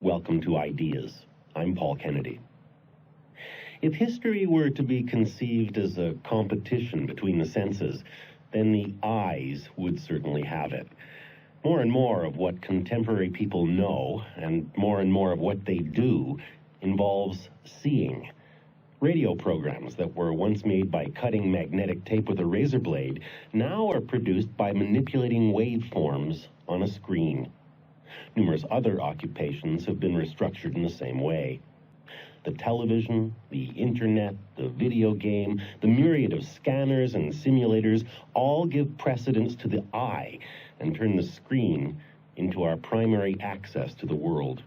Welcome to Ideas. I'm Paul Kennedy. If history were to be conceived as a competition between the senses, then the eyes would certainly have it. More and more of what contemporary people know, and more of what they do, involves seeing. Radio programs that were once made by cutting magnetic tape with a razor blade now are produced by manipulating waveforms on a screen. Numerous other occupations have been restructured in the same way. The television, the internet, the video game, the myriad of scanners and simulators all give precedence to the eye and turn the screen into our primary access to the world.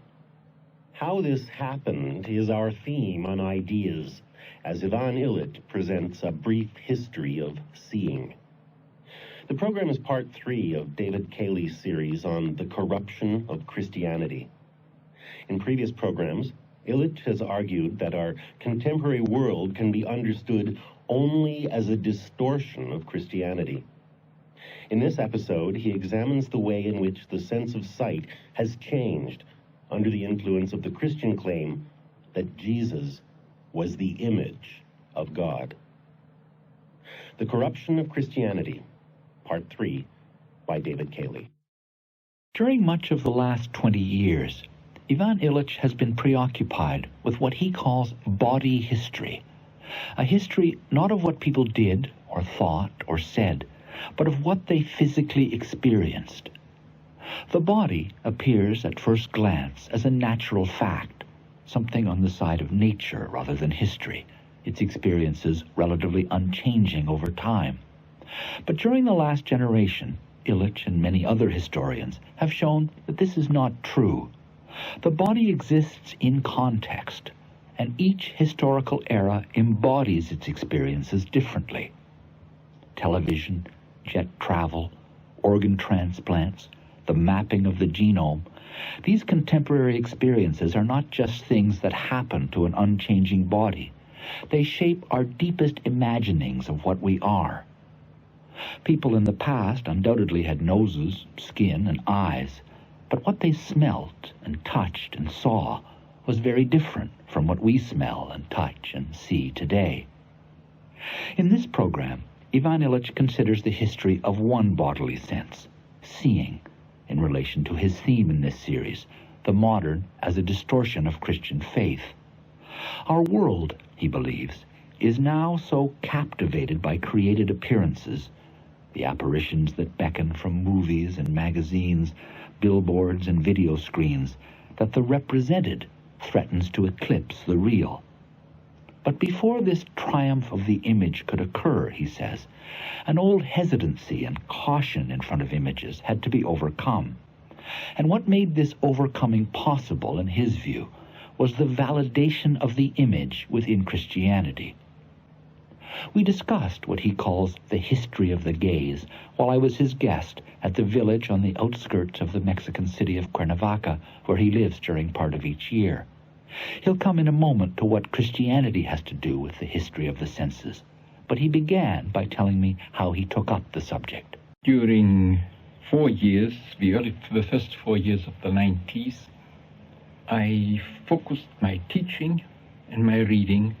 How this happened is our theme on Ideas, as Ivan Illich presents a brief history of seeing. The program is part 3 of David Cayley's series on the corruption of Christianity. In previous programs, Illich has argued that our contemporary world can be understood only as a distortion of Christianity. In this episode, he examines the way in which the sense of sight has changed under the influence of the Christian claim that Jesus was the image of God. The Corruption of Christianity, Part 3, by David Cayley. During much of the last 20 years, Ivan Illich has been preoccupied with what he calls body history, a history not of what people did or thought or said, but of what they physically experienced. The body appears at first glance as a natural fact, something on the side of nature rather than history, its experiences relatively unchanging over time. But during the last generation, Illich and many other historians have shown that this is not true. The body exists in context, and each historical era embodies its experiences differently. Television, jet travel, organ transplants, the mapping of the genome, these contemporary experiences are not just things that happen to an unchanging body. They shape our deepest imaginings of what we are. People in the past undoubtedly had noses, skin, and eyes, but what they smelt and touched and saw was very different from what we smell and touch and see today. In this program, Ivan Illich considers the history of one bodily sense, seeing, in relation to his theme in this series, the modern as a distortion of Christian faith. Our world, he believes, is now so captivated by created appearances, the apparitions that beckon from movies and magazines, billboards and video screens, that the represented threatens to eclipse the real. But before this triumph of the image could occur, he says, an old hesitancy and caution in front of images had to be overcome. And what made this overcoming possible, in his view, was the validation of the image within Christianity. We discussed what he calls the history of the gaze while I was his guest at the village on the outskirts of the Mexican city of Cuernavaca, where he lives during part of each year. He'll come in a moment to what Christianity has to do with the history of the senses, but he began by telling me how he took up the subject. During 4 years, the first 4 years of the 90s, I focused my teaching and my reading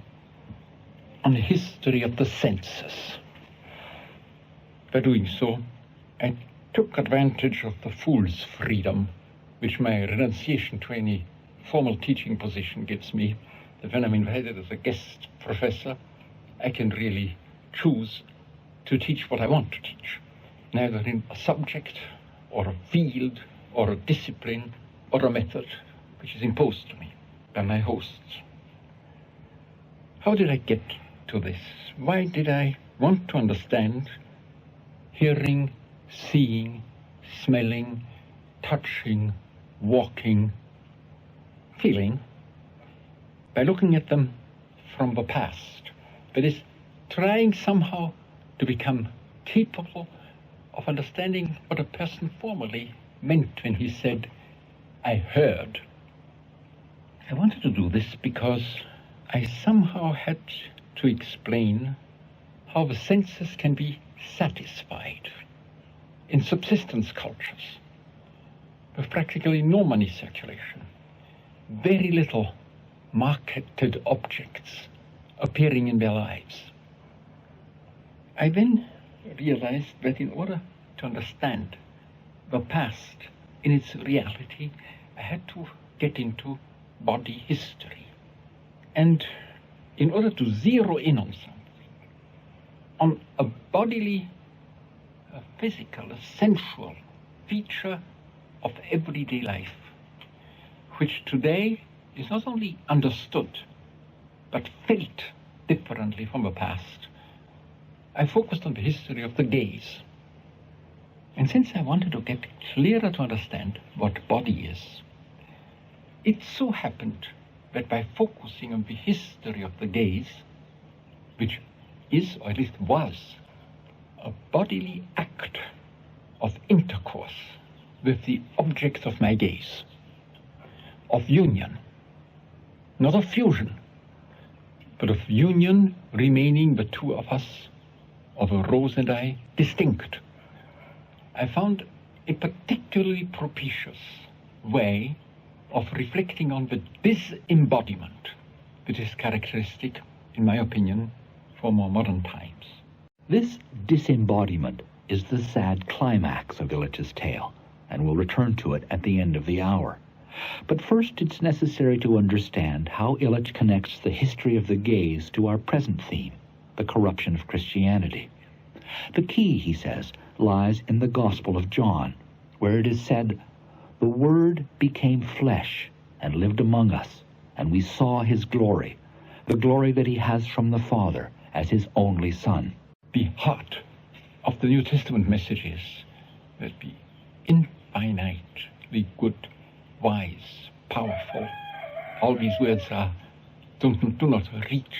on the history of the senses. By doing so, I took advantage of the fool's freedom which my renunciation to any formal teaching position gives me, that when I'm invited as a guest professor, I can really choose to teach what I want to teach, neither in a subject or a field or a discipline or a method which is imposed to me by my hosts. How did I get to this? Why did I want to understand hearing, seeing, smelling, touching, walking, feeling, by looking at them from the past? That is, trying somehow to become capable of understanding what a person formerly meant when he said, "I heard." I wanted to do this because I somehow had to explain how the senses can be satisfied in subsistence cultures with practically no money circulation, very little marketed objects appearing in their lives. I then realized that in order to understand the past in its reality, I had to get into body history. And in order to zero in on something, on a bodily, a physical, a sensual feature of everyday life, which today is not only understood, but felt differently from the past, I focused on the history of the gaze. And since I wanted to get clearer to understand what body is, it so happened that by focusing on the history of the gaze, which is, or at least was, a bodily act of intercourse with the object of my gaze, of union, not of fusion, but of union remaining the two of us, of a Rose and I, distinct, I found a particularly propitious way of reflecting on the disembodiment that is characteristic, in my opinion, for more modern times. This disembodiment is the sad climax of Illich's tale, and we'll return to it at the end of the hour. But first, it's necessary to understand how Illich connects the history of the gaze to our present theme, the corruption of Christianity. The key, he says, lies in the Gospel of John, where it is said, "The Word became flesh and lived among us, and we saw his glory, the glory that he has from the Father as his only Son." The heart of the New Testament message is that the infinitely good, wise, powerful, all these words do not reach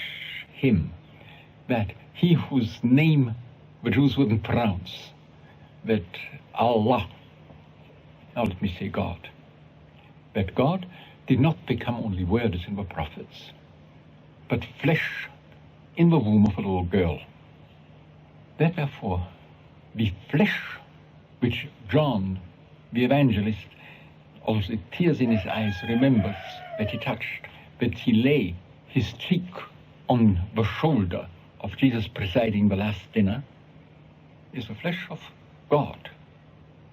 him, that he whose name the Jews wouldn't pronounce, that Allah, now let me say God, that God did not become only words in the prophets, but flesh in the womb of a little girl. That therefore the flesh which John, the evangelist, although with tears in his eyes, remembers that he touched, that he lay his cheek on the shoulder of Jesus presiding the last dinner, is the flesh of God.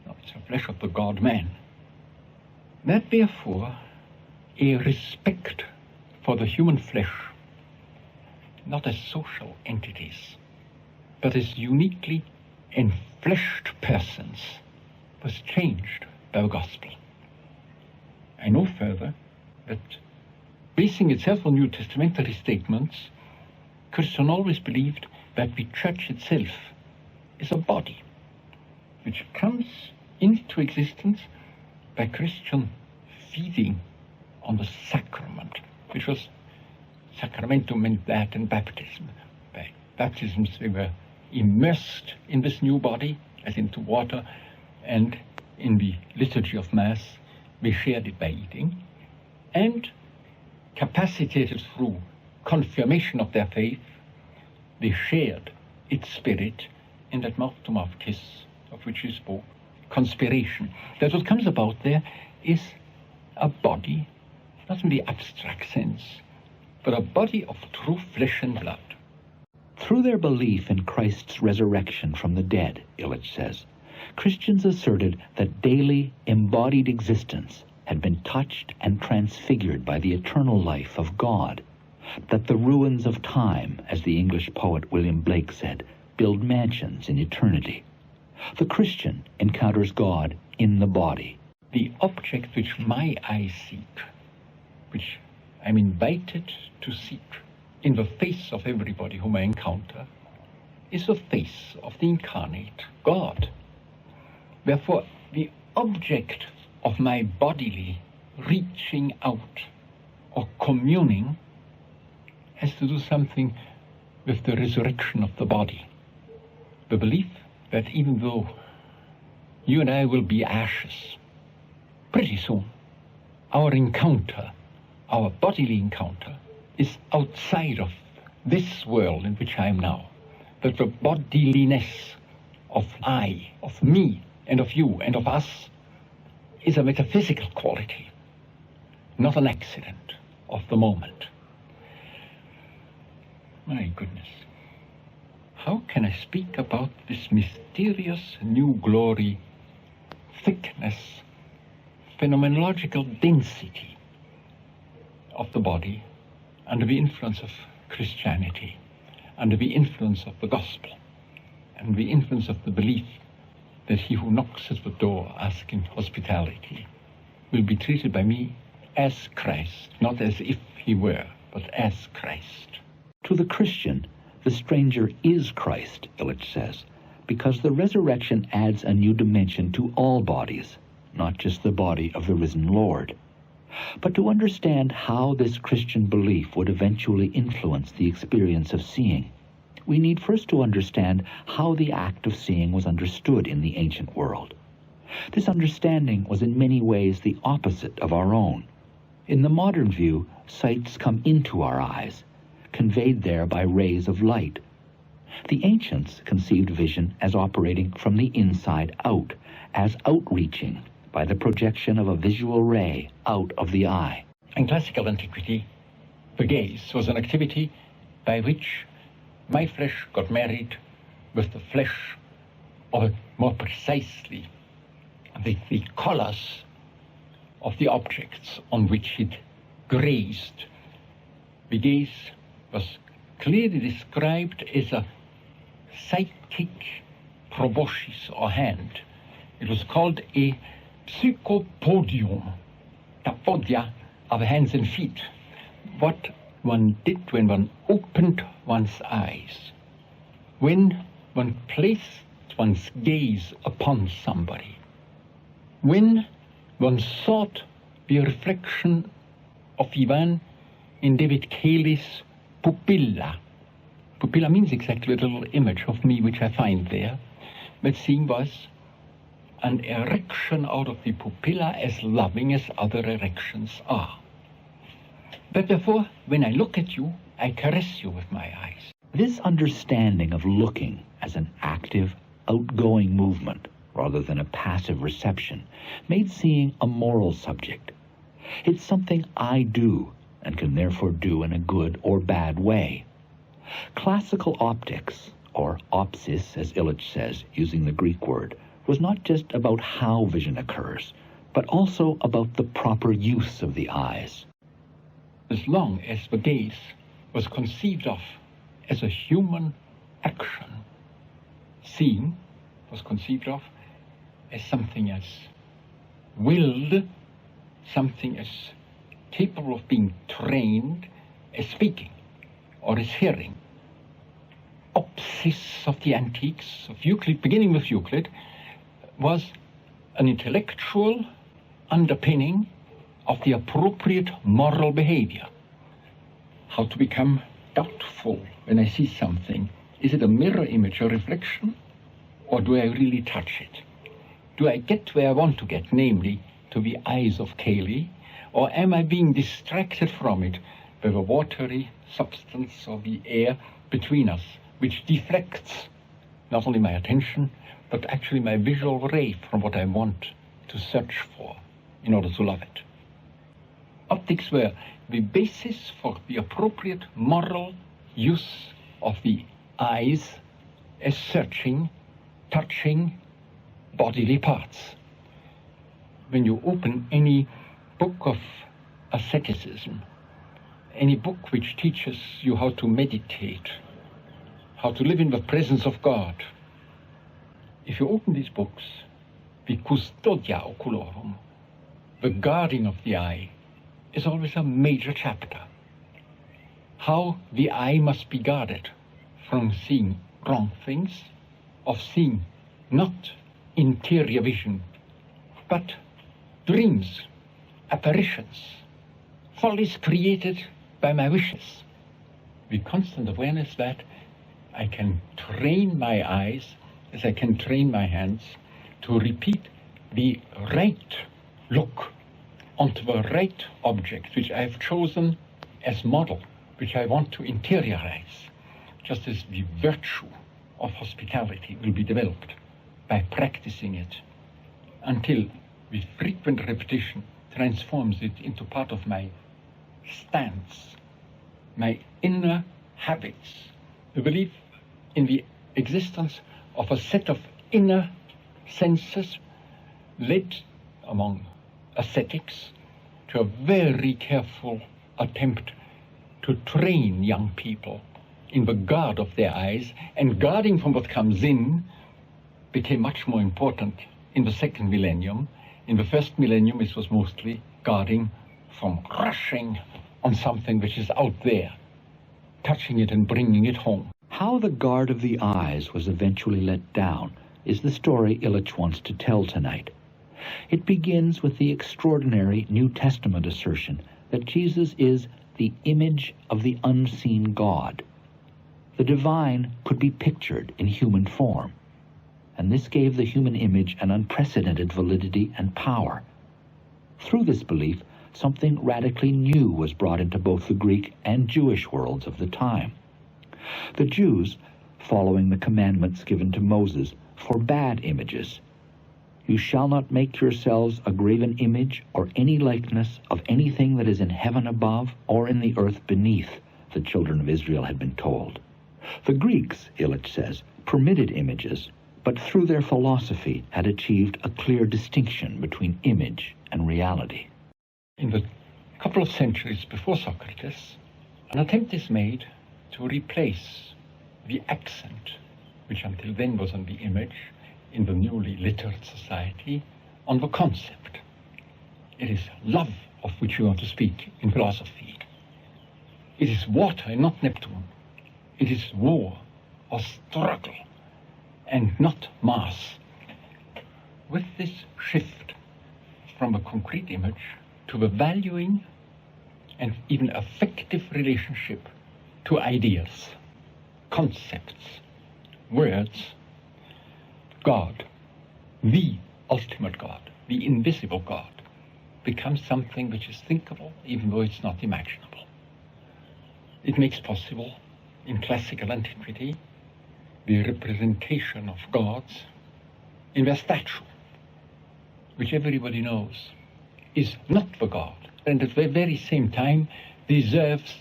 No, it's the flesh of the God-man. That therefore a respect for the human flesh, not as social entities, but as uniquely enfleshed persons, was changed by the gospel. I know further that, basing itself on New Testamentary statements, Christian always believed that the church itself is a body which comes into existence by Christian feeding on the sacrament, which was sacramentum in Latin baptism. By baptisms they were immersed in this new body as into water, and in the liturgy of Mass they shared it by eating, and capacitated through confirmation of their faith, they shared its spirit in that mouth-to-mouth kiss of which he spoke, conspiration. That what comes about there is a body, not in the abstract sense, but a body of true flesh and blood. Through their belief in Christ's resurrection from the dead, Illich says, Christians asserted that daily embodied existence had been touched and transfigured by the eternal life of God, that the ruins of time, as the English poet William Blake said, build mansions in eternity. The Christian encounters God in the body. The object which my eyes seek, which I'm invited to seek in the face of everybody whom I encounter, is the face of the incarnate God. Therefore, the object of my bodily reaching out or communing has to do something with the resurrection of the body. The belief that even though you and I will be ashes pretty soon, our encounter, our bodily encounter, is outside of this world in which I am now. That the bodiliness of I, of me, and of you, and of us, is a metaphysical quality, not an accident of the moment. My goodness. How can I speak about this mysterious new glory, thickness, phenomenological density of the body under the influence of Christianity, under the influence of the gospel, and the influence of the belief that he who knocks at the door asking hospitality will be treated by me as Christ, not as if he were, but as Christ. To the Christian, the stranger is Christ, Illich says, because the resurrection adds a new dimension to all bodies, not just the body of the risen Lord. But to understand how this Christian belief would eventually influence the experience of seeing, we need first to understand how the act of seeing was understood in the ancient world. This understanding was in many ways the opposite of our own. In the modern view, sights come into our eyes, conveyed there by rays of light. The ancients conceived vision as operating from the inside out, as outreaching by the projection of a visual ray out of the eye. In classical antiquity, the gaze was an activity by which my flesh got married with the flesh, or more precisely, the colors of the objects on which it grazed. The gaze was clearly described as a psychic proboscis or hand. It was called a psychopodium, the podia of hands and feet. What one did when one opened one's eyes, when one placed one's gaze upon somebody, when one sought the reflection of Ivan in David Cayley's pupilla. Pupilla means exactly the little image of me which I find there. But seeing was an erection out of the pupilla as loving as other erections are. But therefore, when I look at you, I caress you with my eyes. This understanding of looking as an active, outgoing movement rather than a passive reception made seeing a moral subject. It's something I do and can therefore do in a good or bad way. Classical optics, or opsis as Illich says, using the Greek word, was not just about how vision occurs, but also about the proper use of the eyes. As long as the gaze was conceived of as a human action, seeing was conceived of as something as willed, something as capable of being trained, as speaking or as hearing. Opsis of the antiques, of Euclid, beginning with Euclid, was an intellectual underpinning of the appropriate moral behavior. How to become doubtful when I see something. Is it a mirror image, a reflection, or do I really touch it? Do I get where I want to get, namely to the eyes of Cayley, or am I being distracted from it by the watery substance of the air between us, which deflects not only my attention, but actually my visual ray from what I want to search for in order to love it? Optics were the basis for the appropriate moral use of the eyes as searching, touching bodily parts. When you open any book of asceticism, any book which teaches you how to meditate, how to live in the presence of God, if you open these books, the custodia oculorum, the guarding of the eye, is always a major chapter. How the eye must be guarded from seeing wrong things, of seeing not interior vision, but dreams, apparitions, follies created by my wishes. The constant awareness that I can train my eyes as I can train my hands to repeat the right look onto the right object which I have chosen as model, which I want to interiorize, just as the virtue of hospitality will be developed by practicing it until with frequent repetition transforms it into part of my stance, my inner habits, the belief in the existence of a set of inner senses led among ascetics to a very careful attempt to train young people in the guard of their eyes, and guarding from what comes in became much more important in the second millennium. In the first millennium, it was mostly guarding from rushing on something which is out there, touching it and bringing it home. How the guard of the eyes was eventually let down is the story Illich wants to tell tonight. It begins with the extraordinary New Testament assertion that Jesus is the image of the unseen God. The divine could be pictured in human form, and this gave the human image an unprecedented validity and power. Through this belief, something radically new was brought into both the Greek and Jewish worlds of the time. The Jews, following the commandments given to Moses, forbade images. You shall not make yourselves a graven image or any likeness of anything that is in heaven above or in the earth beneath, the children of Israel had been told. The Greeks, Illich says, permitted images, but through their philosophy had achieved a clear distinction between image and reality. In the couple of centuries before Socrates, an attempt is made to replace the accent, which until then was on the image, in the newly literate society, on the concept. It is love of which you want to speak in philosophy. It is water and not Neptune. It is war or struggle and not mass. With this shift from a concrete image to the valuing and even affective relationship to ideas, concepts, words, God, the ultimate God, the invisible God, becomes something which is thinkable even though it's not imaginable. It makes possible in classical antiquity the representation of gods in their statue, which everybody knows is not the God, and at the very same time deserves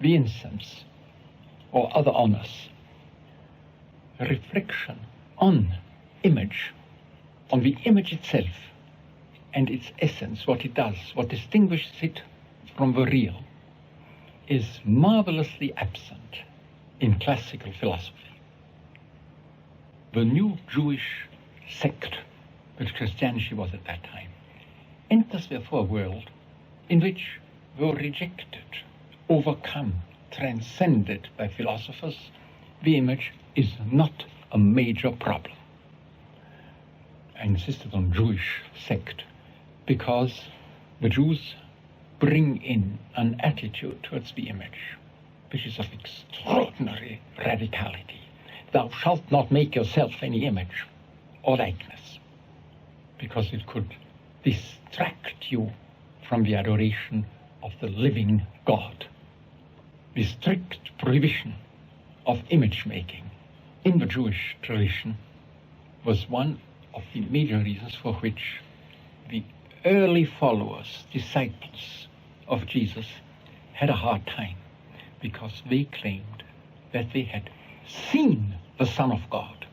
the incense or other honors. A reflection on image, on the image itself and its essence, what it does, what distinguishes it from the real, is marvelously absent in classical philosophy. The new Jewish sect, which Christianity was at that time, enters therefore a world in which they were rejected, overcome, transcended by philosophers. The image is not a major problem. I insisted on Jewish sect because the Jews bring in an attitude towards the image which is of extraordinary radicality. Thou shalt not make yourself any image or likeness, because it could distract you from the adoration of the living God. The strict prohibition of image making in the Jewish tradition was one of the major reasons for which the early followers, disciples of Jesus, had a hard time, because they claimed that they had seen the Son of God,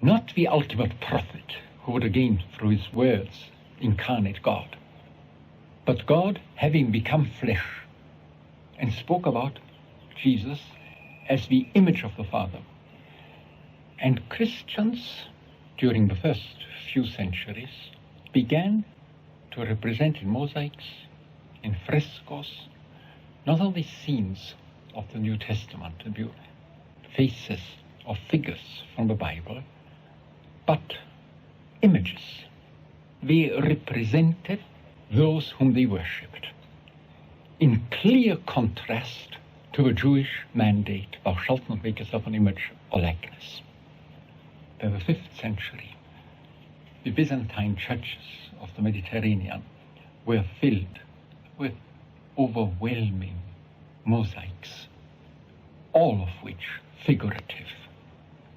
not the ultimate prophet who would again, through his words, incarnate God, but God having become flesh, and spoke about Jesus as the image of the Father. And Christians, during the first few centuries, began to represent in mosaics, in frescoes, not only scenes of the New Testament, the faces or figures from the Bible, but images. They represented those whom they worshipped, in clear contrast to the Jewish mandate, thou shalt not make yourself an image or likeness. By the 5th century, the Byzantine churches of the Mediterranean were filled with overwhelming mosaics, all of which figurative,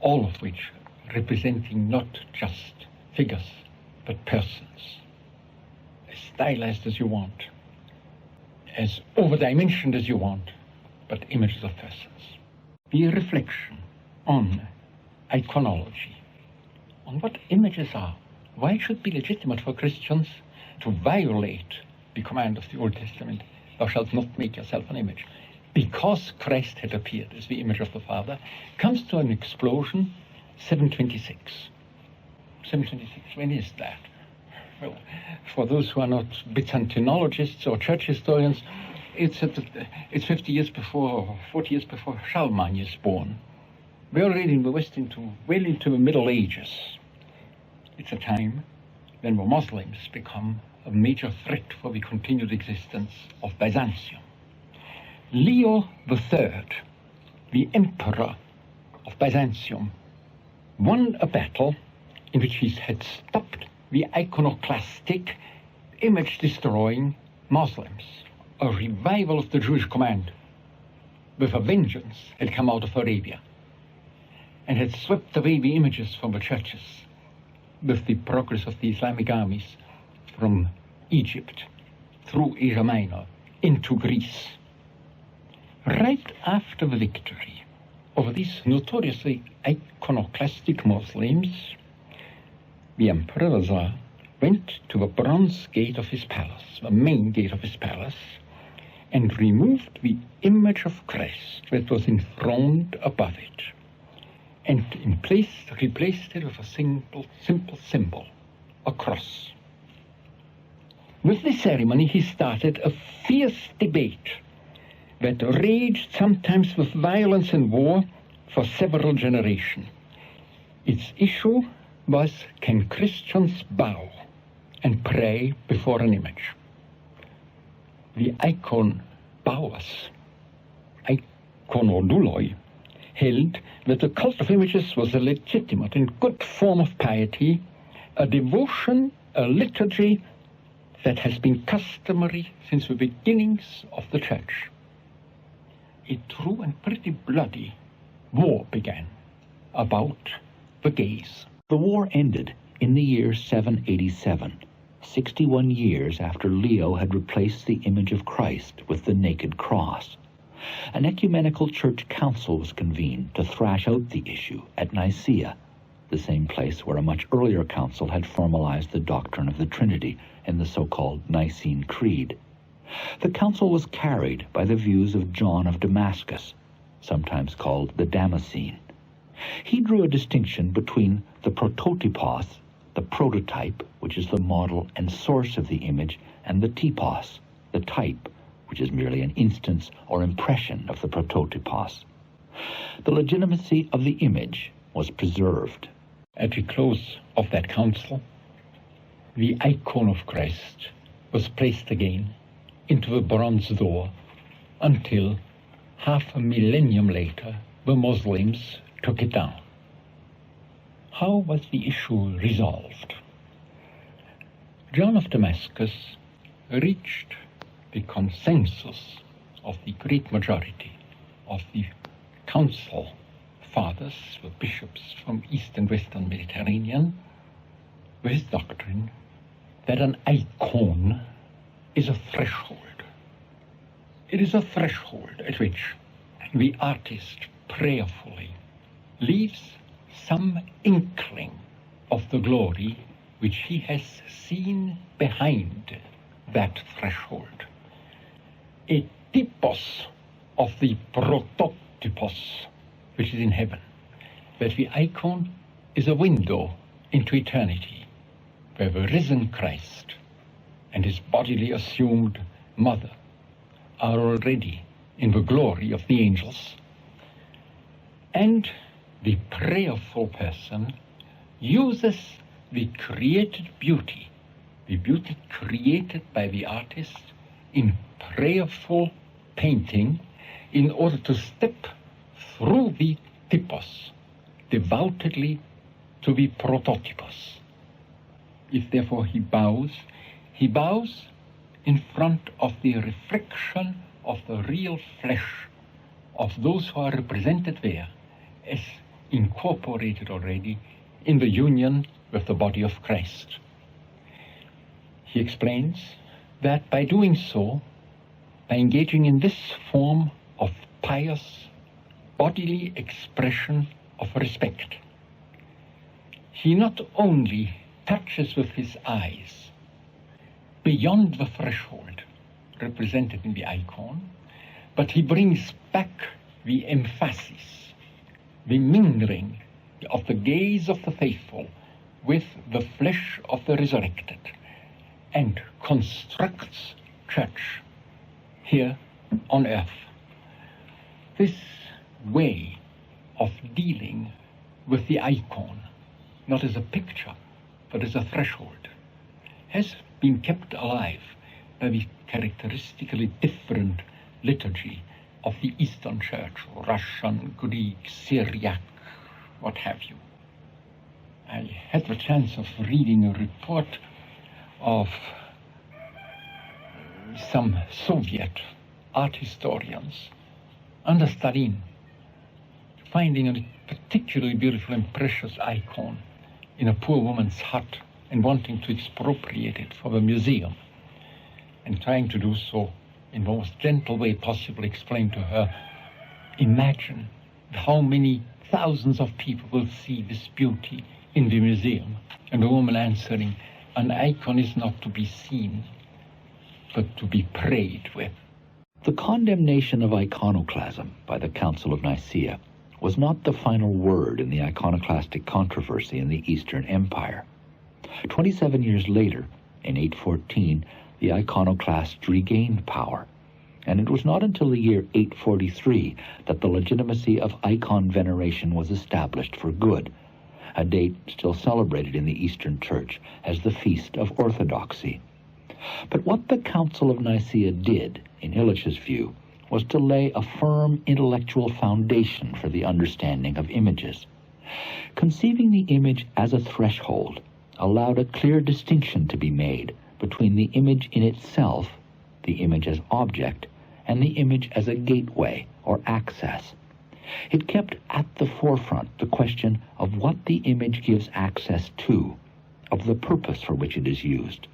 all of which representing not just figures, but persons. stylized as you want, as over-dimensioned as you want, but images of persons. The reflection on iconology, on what images are. Why it should be legitimate for Christians to violate the command of the Old Testament, thou shalt not make yourself an image, because Christ had appeared as the image of the Father, comes to an explosion 726. 726, when is that? Well, for those who are not Byzantinologists or church historians, it's 50 years before, or 40 years before Charlemagne is born. We're already in the West well into the Middle Ages. It's a time when the Muslims become a major threat for the continued existence of Byzantium. Leo III, the emperor of Byzantium, won a battle in which he had stopped the iconoclastic, image-destroying Muslims. A revival of the Jewish command with a vengeance had come out of Arabia and had swept away the images from the churches with the progress of the Islamic armies from Egypt through Asia Minor into Greece. Right after the victory over these notoriously iconoclastic Muslims, the Emperor Lazar went to the bronze gate of his palace, the main gate of his palace, and removed the image of Christ that was enthroned above it, and replaced it with a simple symbol, a cross. With this ceremony, he started a fierce debate that raged sometimes with violence and war for several generations. Its issue was, can Christians bow and pray before an image? The icon bowers, iconoduloi, held that the cult of images was a legitimate and good form of piety, a devotion, a liturgy that has been customary since the beginnings of the church. A true and pretty bloody war began about the gaze. The war ended in the year 787, 61 years after Leo had replaced the image of Christ with the naked cross. An ecumenical church council was convened to thrash out the issue at Nicaea, the same place where a much earlier council had formalized the doctrine of the Trinity in the so-called Nicene Creed. The council was carried by the views of John of Damascus, sometimes called the Damascene. He drew a distinction between the prototypos, the prototype, which is the model and source of the image, and the typos, the type, which is merely an instance or impression of the prototypos. The legitimacy of the image was preserved. At the close of that council, the icon of Christ was placed again into the bronze door until half a millennium later the Muslims took it down. How was the issue resolved? John of Damascus reached the consensus of the great majority of the council fathers, the bishops from East and Western Mediterranean, with his doctrine that an icon is a threshold. It is a threshold at which the artist prayerfully leaves some inkling of the glory which he has seen behind that threshold. A typos of the prototypos which is in heaven, that the icon is a window into eternity, where the risen Christ and his bodily assumed mother are already in the glory of the angels, and the prayerful person uses the created beauty, the beauty created by the artist in prayerful painting, in order to step through the typos, devoutedly to the prototypos. If therefore he bows in front of the reflection of the real flesh of those who are represented there as incorporated already in the union with the body of Christ. He explains that by doing so, by engaging in this form of pious bodily expression of respect, he not only touches with his eyes beyond the threshold represented in the icon, but he brings back the emphasis, the mingling of the gaze of the faithful with the flesh of the resurrected, and constructs church here on earth. This way of dealing with the icon, not as a picture, but as a threshold, has been kept alive by the characteristically different liturgy of the Eastern Church, Russian, Greek, Syriac, what have you. I had the chance of reading a report of some Soviet art historians under Stalin finding a particularly beautiful and precious icon in a poor woman's hut and wanting to expropriate it for the museum, and trying to do so in the most gentle way possible, explain to her, imagine how many thousands of people will see this beauty in the museum. And the woman answering, an icon is not to be seen, but to be prayed with. The condemnation of iconoclasm by the Council of Nicaea was not the final word in the iconoclastic controversy in the Eastern Empire. 27 years later, in 814, the iconoclasts regained power, and it was not until the year 843 that the legitimacy of icon veneration was established for good, a date still celebrated in the Eastern Church as the Feast of Orthodoxy. But what the Council of Nicaea did, in Illich's view, was to lay a firm intellectual foundation for the understanding of images. Conceiving the image as a threshold allowed a clear distinction to be made between the image in itself, the image as object, and the image as a gateway or access. It kept at the forefront the question of what the image gives access to, of the purpose for which it is used.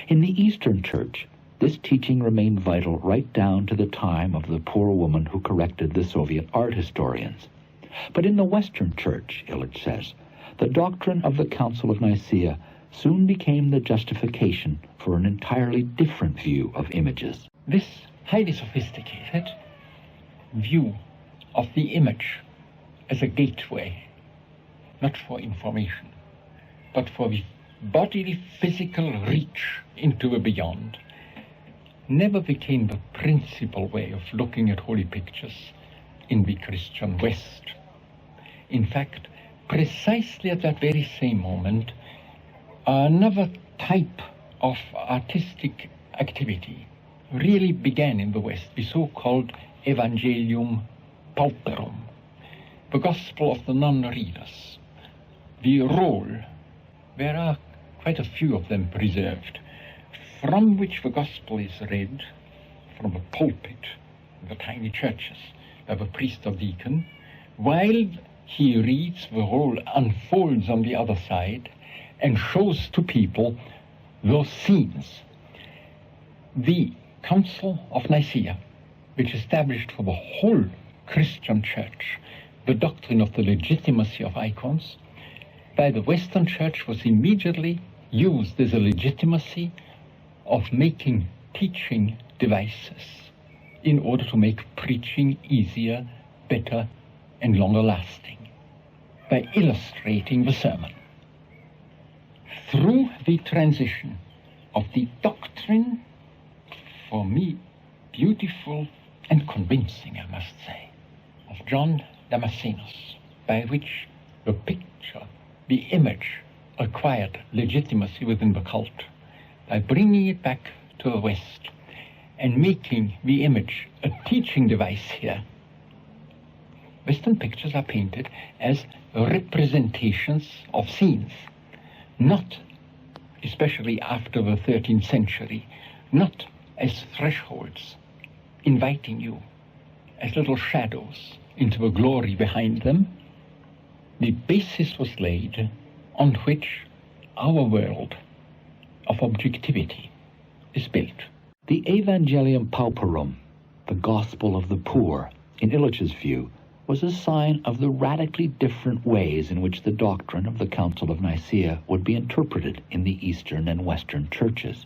In the Eastern Church, this teaching remained vital right down to the time of the poor woman who corrected the Soviet art historians. But in the Western Church, Illich says, the doctrine of the Council of Nicaea soon became the justification for an entirely different view of images. This highly sophisticated view of the image as a gateway, not for information, but for the bodily physical reach into the beyond, never became the principal way of looking at holy pictures in the Christian West. In fact, precisely at that very same moment, another type of artistic activity really began in the West, the so-called Evangelium Pauperum, the gospel of the non-readers. The role, there are quite a few of them preserved, from which the gospel is read from the pulpit in the tiny churches by the priest or deacon, while he reads, the role unfolds on the other side and shows to people those scenes. The Council of Nicaea, which established for the whole Christian Church the doctrine of the legitimacy of icons, by the Western Church was immediately used as a legitimacy of making teaching devices in order to make preaching easier, better, and longer lasting, by illustrating the sermon. Through the transition of the doctrine, for me, beautiful and convincing, I must say, of John Damascenus, by which the picture, the image, acquired legitimacy within the cult, by bringing it back to the West and making the image a teaching device here. Western pictures are painted as representations of scenes, not, especially after the 13th century, not as thresholds, inviting you as little shadows into the glory behind them. The basis was laid on which our world of objectivity is built. The Evangelium Pauperum, the gospel of the poor, in Illich's view, was a sign of the radically different ways in which the doctrine of the Council of Nicaea would be interpreted in the Eastern and Western churches.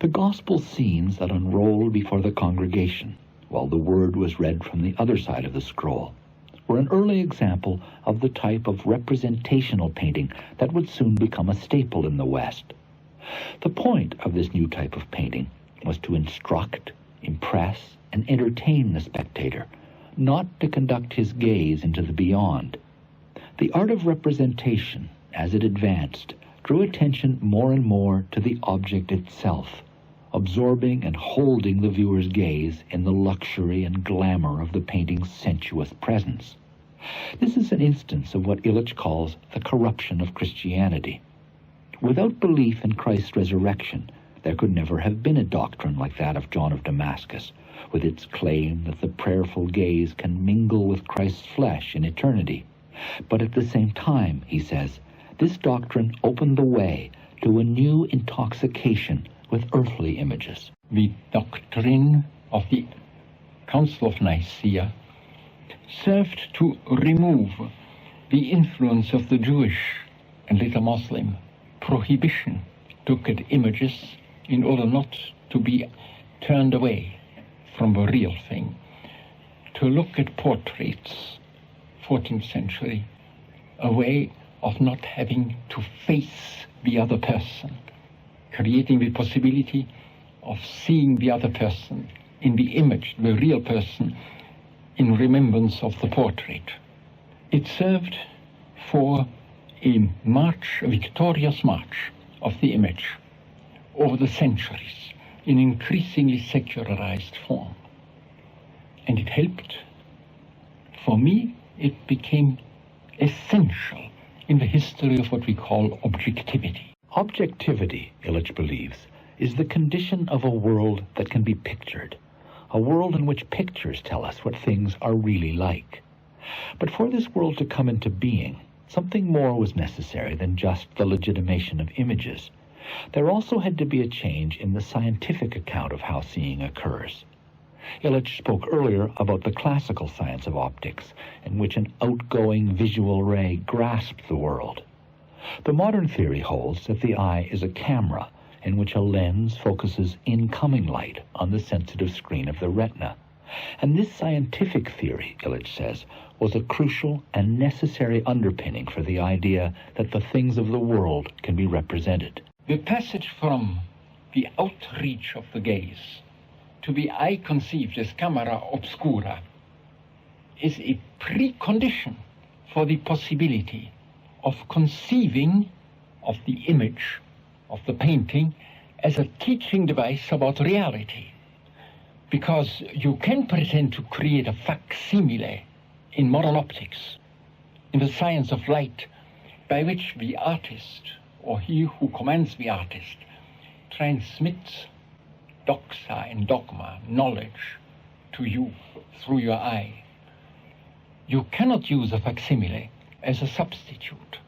The gospel scenes that unrolled before the congregation, while the word was read from the other side of the scroll, were an early example of the type of representational painting that would soon become a staple in the West. The point of this new type of painting was to instruct, impress, and entertain the spectator, not to conduct his gaze into the beyond. The art of representation, as it advanced, drew attention more and more to the object itself, absorbing and holding the viewer's gaze in the luxury and glamour of the painting's sensuous presence. This is an instance of what Illich calls the corruption of Christianity. Without belief in Christ's resurrection, there could never have been a doctrine like that of John of Damascus, with its claim that the prayerful gaze can mingle with Christ's flesh in eternity. But at the same time, he says, this doctrine opened the way to a new intoxication with earthly images. The doctrine of the Council of Nicaea served to remove the influence of the Jewish and later Muslim prohibition to look at images in order not to be turned away from the real thing, to look at portraits, 14th century, a way of not having to face the other person, creating the possibility of seeing the other person in the image, the real person, in remembrance of the portrait. It served for a march, a victorious march of the image over the centuries in increasingly secularized form. And it helped. For me, it became essential in the history of what we call objectivity. Objectivity, Illich believes, is the condition of a world that can be pictured, a world in which pictures tell us what things are really like. But for this world to come into being, something more was necessary than just the legitimation of images. There also had to be a change in the scientific account of how seeing occurs. Illich spoke earlier about the classical science of optics, in which an outgoing visual ray grasped the world. The modern theory holds that the eye is a camera in which a lens focuses incoming light on the sensitive screen of the retina. And this scientific theory, Illich says, was a crucial and necessary underpinning for the idea that the things of the world can be represented. The passage from the outreach of the gaze to the eye conceived as camera obscura is a precondition for the possibility of conceiving of the image, of the painting, as a teaching device about reality. Because you can pretend to create a facsimile in modern optics, in the science of light, by which the artist, or he who commands the artist, transmits doxa and dogma, knowledge, to you through your eye. You cannot use a facsimile as a substitute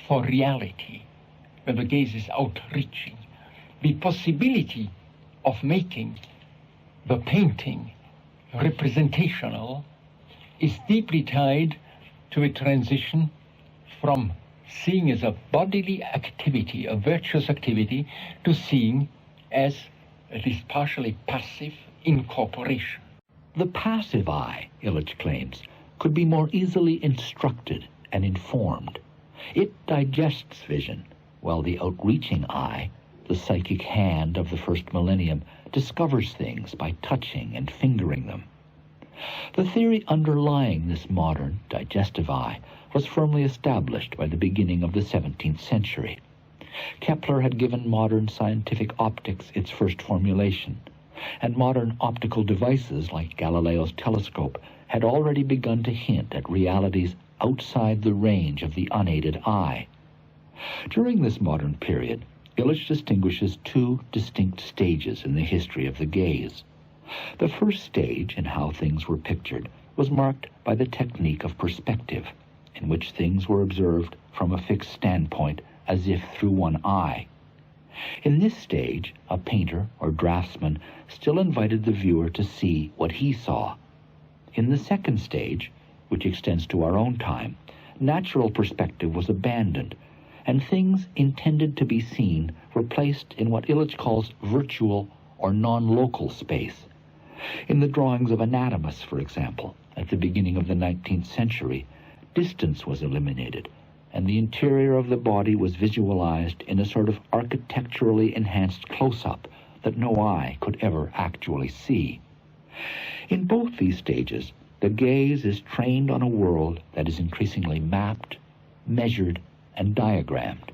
for reality, where the gaze is outreaching. The possibility of making the painting representational is deeply tied to a transition from seeing as a bodily activity, a virtuous activity, to seeing as at least partially passive incorporation. The passive eye, Illich claims, could be more easily instructed and informed. It digests vision, while the outreaching eye, the psychic hand of the first millennium, discovers things by touching and fingering them. The theory underlying this modern digestive eye was firmly established by the beginning of the 17th century. Kepler had given modern scientific optics its first formulation, and modern optical devices like Galileo's telescope had already begun to hint at realities outside the range of the unaided eye. During this modern period, Illich distinguishes two distinct stages in the history of the gaze. The first stage in how things were pictured was marked by the technique of perspective, in which things were observed from a fixed standpoint as if through one eye. In this stage, a painter or draftsman still invited the viewer to see what he saw. In the second stage, which extends to our own time, natural perspective was abandoned, and things intended to be seen were placed in what Illich calls virtual or non-local space. In the drawings of anatomists, for example, at the beginning of the 19th century, distance was eliminated, and the interior of the body was visualized in a sort of architecturally enhanced close-up that no eye could ever actually see. In both these stages, the gaze is trained on a world that is increasingly mapped, measured, and diagrammed.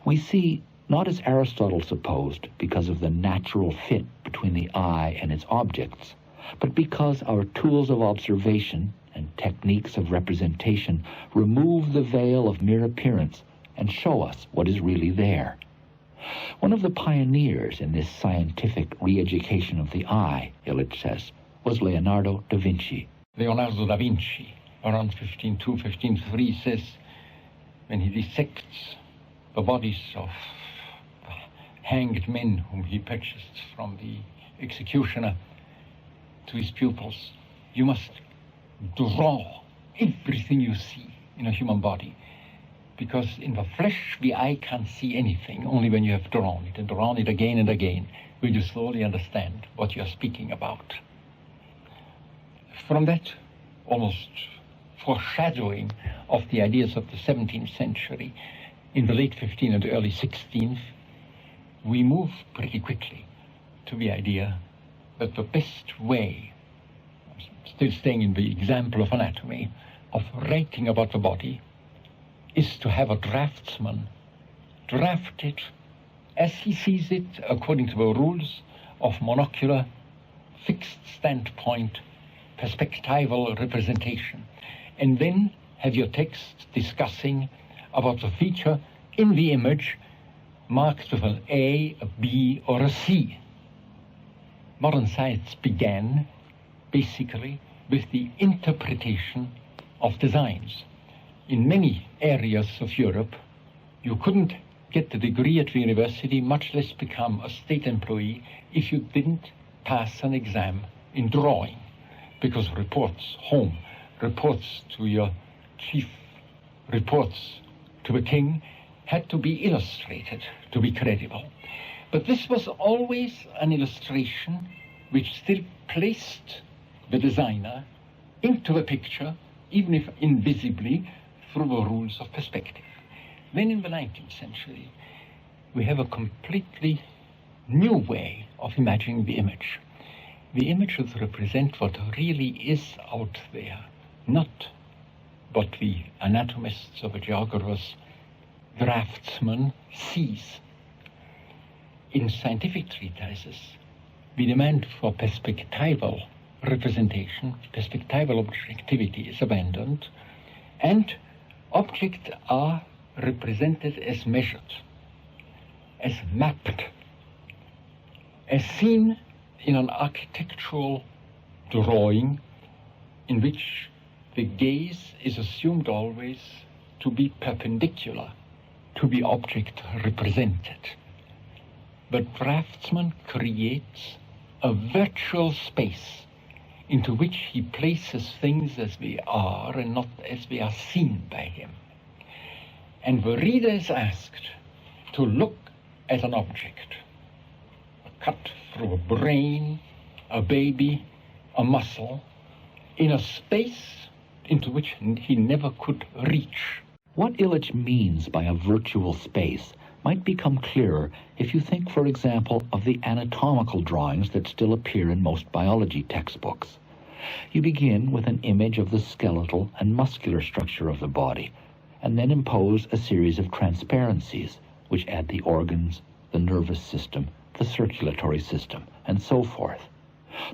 We see, not as Aristotle supposed, because of the natural fit between the eye and its objects, but because our tools of observation and techniques of representation remove the veil of mere appearance and show us what is really there. One of the pioneers in this scientific re-education of the eye, Illich says, was Leonardo da Vinci. Leonardo da Vinci, around 1502, 1503, says, when he dissects the bodies of hanged men whom he purchased from the executioner to his pupils, you must draw everything you see in a human body, because in the flesh the eye can't see anything. Only when you have drawn it and drawn it again and again will you slowly understand what you are speaking about. From that almost foreshadowing of the ideas of the 17th century, in the late 15th and early 16th, we move pretty quickly to the idea that the best way, still staying in the example of anatomy, of writing about the body is to have a draftsman draft it as he sees it according to the rules of monocular, fixed standpoint, perspectival representation, and then have your text discussing about the feature in the image marked with an A, a B, or a C. Modern science began basically with the interpretation of designs. In many areas of Europe, you couldn't get the degree at the university, much less become a state employee, if you didn't pass an exam in drawing, because reports home, reports to your chief, reports to the king had to be illustrated to be credible. But this was always an illustration which still placed the designer into the picture, even if invisibly, through the rules of perspective. Then in the 19th century, we have a completely new way of imagining the image. The image should represent what really is out there, not what the anatomists or the geographers, draftsman sees. In scientific treatises, the demand for perspectival representation, perspectival objectivity is abandoned, and objects are represented as measured, as mapped, as seen in an architectural drawing in which the gaze is assumed always to be perpendicular to the object represented. The draftsman creates a virtual space into which he places things as they are and not as they are seen by him. And the reader is asked to look at an object, a cut through a brain, a baby, a muscle, in a space into which he never could reach. What Illich means by a virtual space might become clearer if you think, for example, of the anatomical drawings that still appear in most biology textbooks. You begin with an image of the skeletal and muscular structure of the body, and then impose a series of transparencies, which add the organs, the nervous system, the circulatory system, and so forth.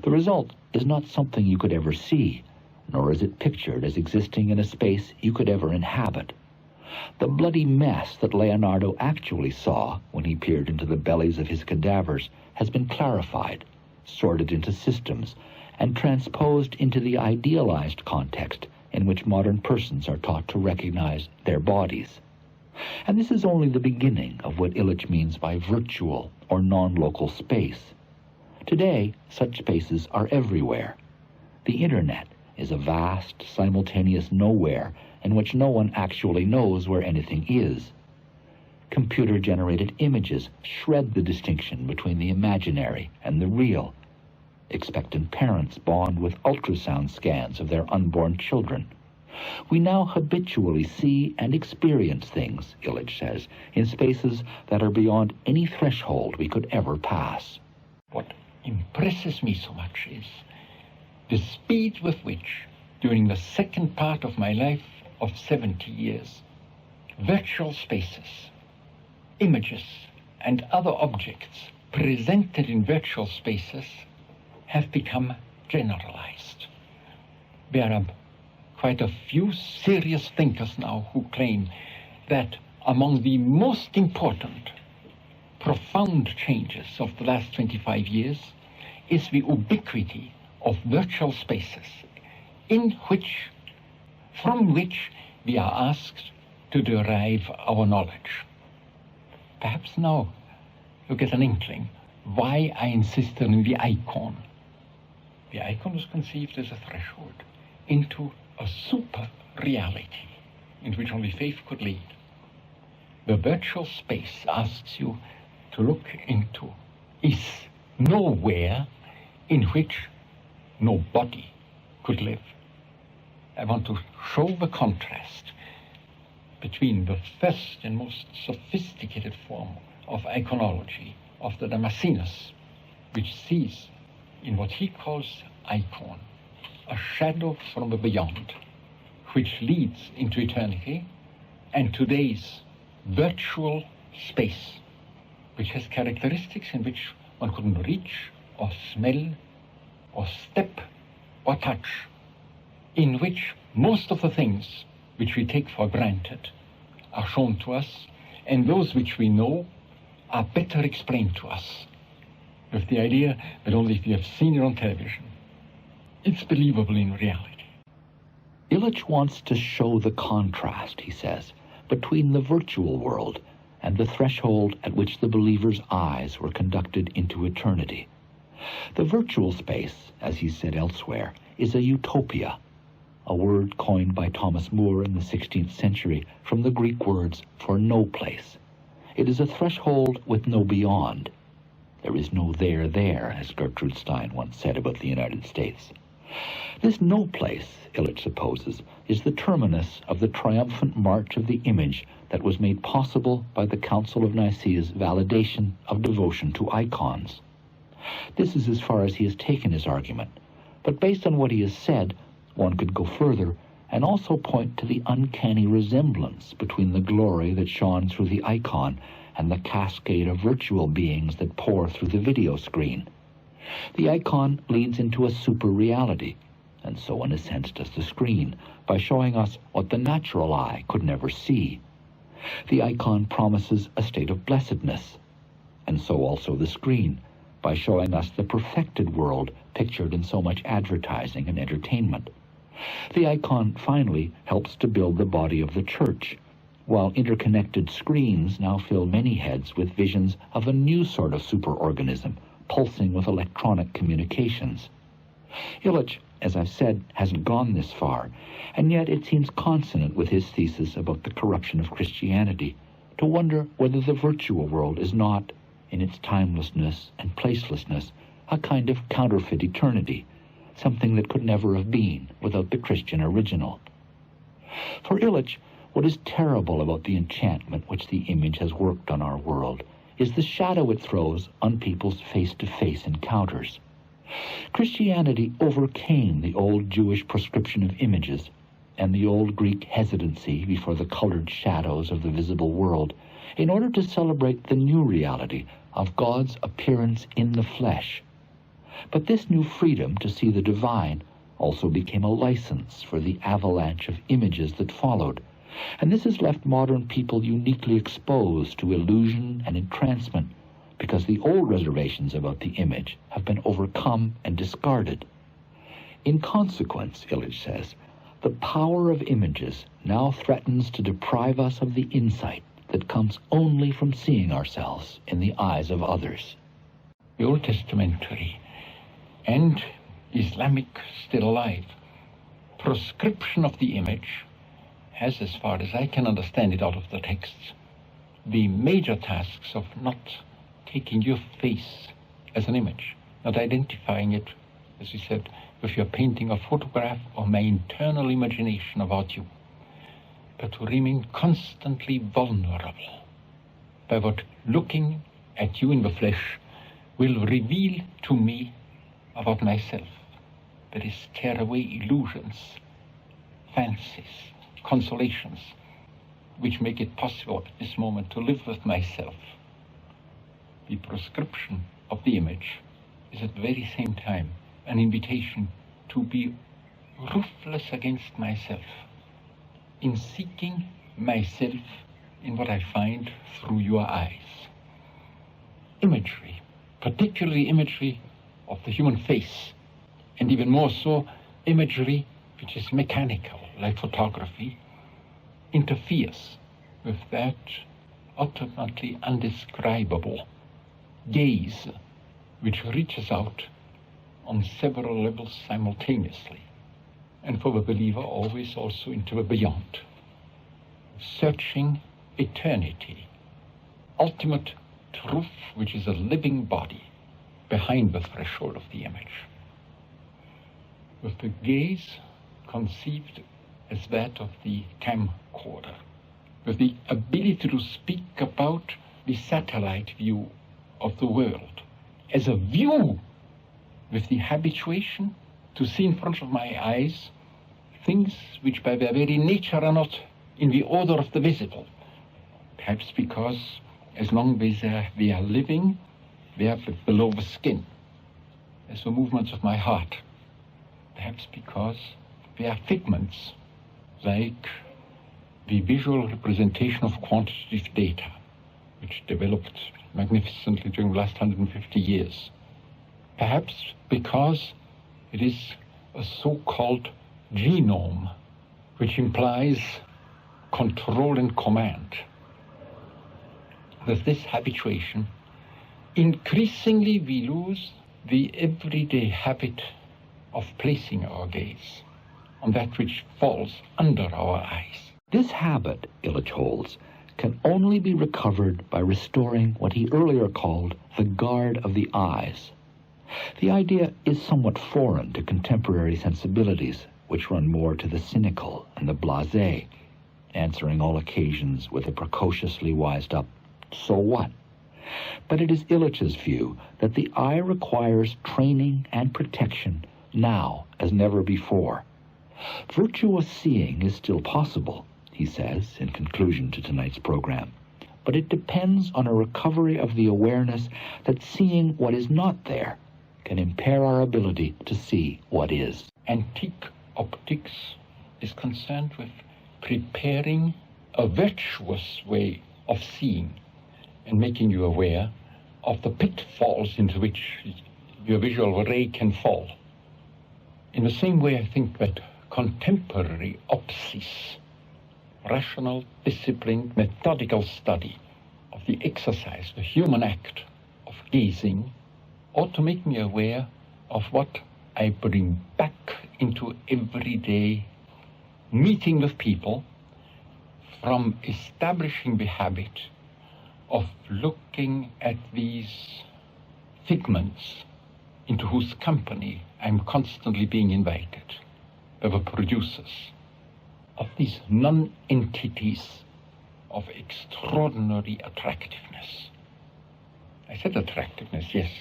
The result is not something you could ever see, nor is it pictured as existing in a space you could ever inhabit. The bloody mess that Leonardo actually saw when he peered into the bellies of his cadavers has been clarified, sorted into systems, and transposed into the idealized context in which modern persons are taught to recognize their bodies. And this is only the beginning of what Illich means by virtual or non-local space. Today, such spaces are everywhere. The Internet is a vast, simultaneous nowhere in which no one actually knows where anything is. Computer-generated images shred the distinction between the imaginary and the real. Expectant parents bond with ultrasound scans of their unborn children. We now habitually see and experience things, Illich says, in spaces that are beyond any threshold we could ever pass. What impresses me so much is the speed with which, during the second part of my life of 70 years, virtual spaces, images, and other objects presented in virtual spaces have become generalized. There are quite a few serious thinkers now who claim that among the most important, profound changes of the last 25 years is the ubiquity of virtual spaces from which we are asked to derive our knowledge. Perhaps now you get an inkling why I insisted on the icon. The icon was conceived as a threshold into a super reality in which only faith could lead. The virtual space asks you to look into is nowhere in which no body could live. I want to show the contrast between the first and most sophisticated form of iconology of the Damascenus, which sees in what he calls icon a shadow from the beyond, which leads into eternity, and today's virtual space, which has characteristics in which one couldn't reach or smell or step or touch, in which most of the things which we take for granted are shown to us, and those which we know are better explained to us, with the idea that only if we have seen it on television, it's believable in reality. Illich wants to show the contrast, he says, between the virtual world and the threshold at which the believer's eyes were conducted into eternity. The virtual space, as he said elsewhere, is a utopia, a word coined by Thomas More in the 16th century from the Greek words for no place. It is a threshold with no beyond. There is no there, as Gertrude Stein once said about the United States. This no place, Illich supposes, is the terminus of the triumphant march of the image that was made possible by the Council of Nicaea's validation of devotion to icons. This is as far as he has taken his argument, but based on what he has said, one could go further and also point to the uncanny resemblance between the glory that shone through the icon and the cascade of virtual beings that pour through the video screen. The icon leads into a super reality, and so in a sense does the screen, by showing us what the natural eye could never see. The icon promises a state of blessedness, and so also the screen, by showing us the perfected world pictured in so much advertising and entertainment. The icon finally helps to build the body of the church, while interconnected screens now fill many heads with visions of a new sort of superorganism, pulsing with electronic communications. Illich, as I've said, hasn't gone this far, and yet it seems consonant with his thesis about the corruption of Christianity to wonder whether the virtual world is not, in its timelessness and placelessness, a kind of counterfeit eternity, something that could never have been without the Christian original. For Illich, what is terrible about the enchantment which the image has worked on our world is the shadow it throws on people's face-to-face encounters. Christianity overcame the old Jewish prescription of images and the old Greek hesitancy before the colored shadows of the visible world in order to celebrate the new reality of God's appearance in the flesh. But this new freedom to see the divine also became a license for the avalanche of images that followed, and this has left modern people uniquely exposed to illusion and entrancement because the old reservations about the image have been overcome and discarded. In consequence, Illich says, The power of images now threatens to deprive us of the insight that comes only from seeing ourselves in the eyes of others. The Old Testamentary and Islamic still alive proscription of the image has, as far as I can understand it out of the texts, the major tasks of not taking your face as an image, not identifying it, as you said, with your painting or photograph or my internal imagination about you, but to remain constantly vulnerable by what looking at you in the flesh will reveal to me about myself. That is, tear away illusions, fancies, consolations, which make it possible at this moment to live with myself. The proscription of the image is at the very same time an invitation to be ruthless against myself, in seeking myself in what I find through your eyes. Imagery, particularly imagery of the human face, and even more so, imagery which is mechanical, like photography, interferes with that ultimately undescribable gaze which reaches out on several levels simultaneously, and for the believer always also into the beyond, searching eternity, ultimate truth which is a living body behind the threshold of the image. With the gaze conceived as that of the camcorder, with the ability to speak about the satellite view of the world as a view, with the habituation to see in front of my eyes things which by their very nature are not in the order of the visible, perhaps because as long as they are living, they are below the skin, as the movements of my heart, perhaps because they are figments, like the visual representation of quantitative data, which developed magnificently during the last 150 years. Perhaps because it is a so-called genome, which implies control and command. With this habituation, increasingly we lose the everyday habit of placing our gaze on that which falls under our eyes. This habit, Illich holds, can only be recovered by restoring what he earlier called the guard of the eyes. The idea is somewhat foreign to contemporary sensibilities, which run more to the cynical and the blasé, answering all occasions with a precociously wised-up, "So what?" But it is Illich's view that the eye requires training and protection now as never before. Virtuous seeing is still possible, he says in conclusion to tonight's program, but it depends on a recovery of the awareness that seeing what is not there can impair our ability to see what is. Antique optics is concerned with preparing a virtuous way of seeing and making you aware of the pitfalls into which your visual ray can fall. In the same way, I think that contemporary opsis, rational, disciplined, methodical study of the exercise, the human act of gazing, ought to make me aware of what I bring back into everyday meeting with people, from establishing the habit of looking at these figments into whose company I'm constantly being invited by the producers, of these non-entities of extraordinary attractiveness. I said attractiveness, yes,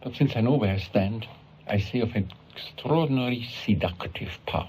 but since I know where I stand, I say of extraordinary seductive power.